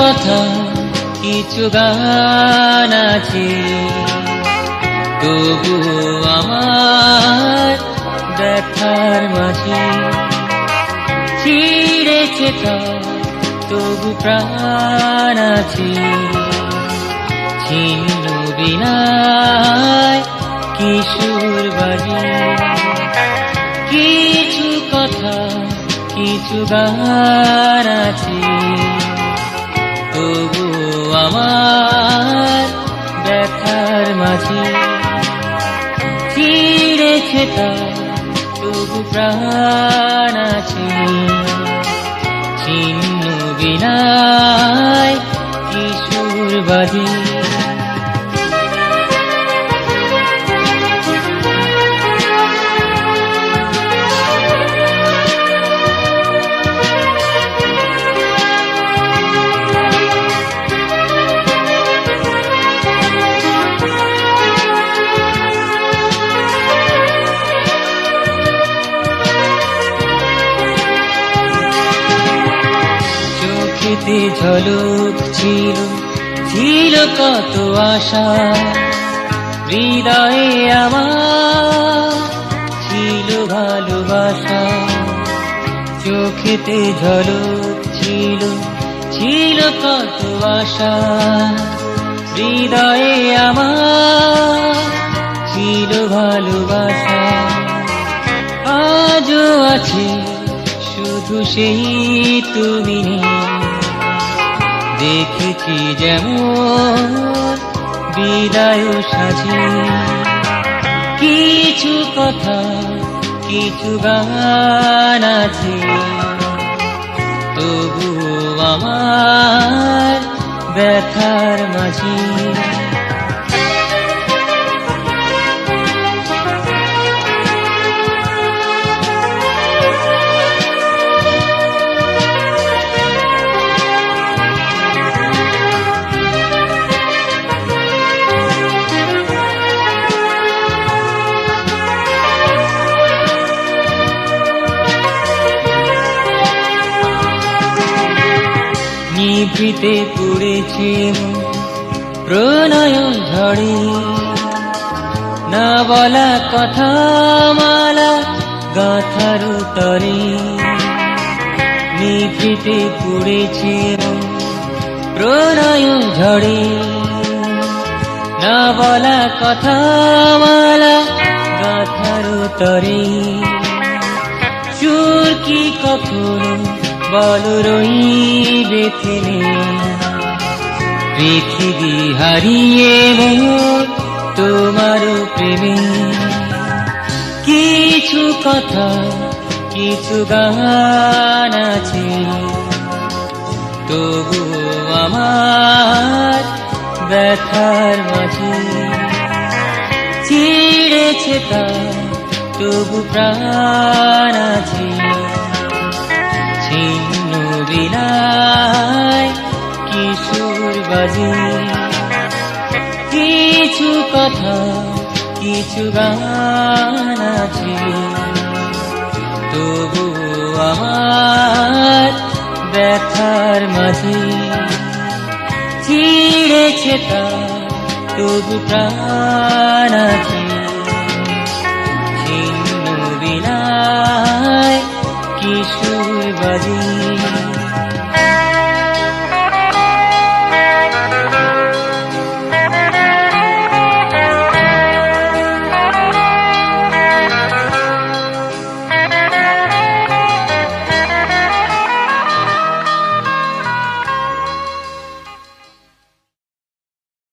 কথা কিছু গান আছে, তবু আমার ব্যথার মাঝে ছিঁড়েছে তা, তবু প্রাণ আছে। ছিন্ন বিনায় কিশোর বাজে, কিছু কথা কিছু গান আছে, তবু আমার ব্যথার মাঝে ছিঁড়েছে তা, তবু প্রাণ আছে। ছিন্ন বিনায় কিশোর বাজে। চোখেতে ঝলক ছিল, ছিল কত আশা, হৃদয়ে আমার ছিল ভালোবাসা। চোখেতে ঝলক ছিল, ছিল কত আশা, হৃদয়ে আমার ছিল ভালোবাসা। আজও আছে শুধু সেই তুমি, দেখেছি যেমন বিদায় সাজে। কিছু কথা কিছু গান আছে, তবু আমার ব্যথার মাঝে নিভৃতে পড়েছে প্রণয় ঝড়ে। না বলা কথা মালা গাথার তরে, নিভৃতে পড়েছে প্রণয় ঝড়ে। না বলা কথা মালা গাথার তরে, চোর কি কখনো বল রইবে থেমে, পৃথিবী হারিয়ে মোর তোমার প্রেমে। কিছু কথা কিছু গান আছে, তবু আমার ব্যথার মাঝে ছিঁড়েছে তা, তবু প্রাণ আছে। ছিন্ন বিনায় কিশোর বাজে, কিছু কথা কিছু গান আছে, তবু আমার ব্যথার মাঝে ছিঁড়েছে তা, তবু প্রাণ আছে।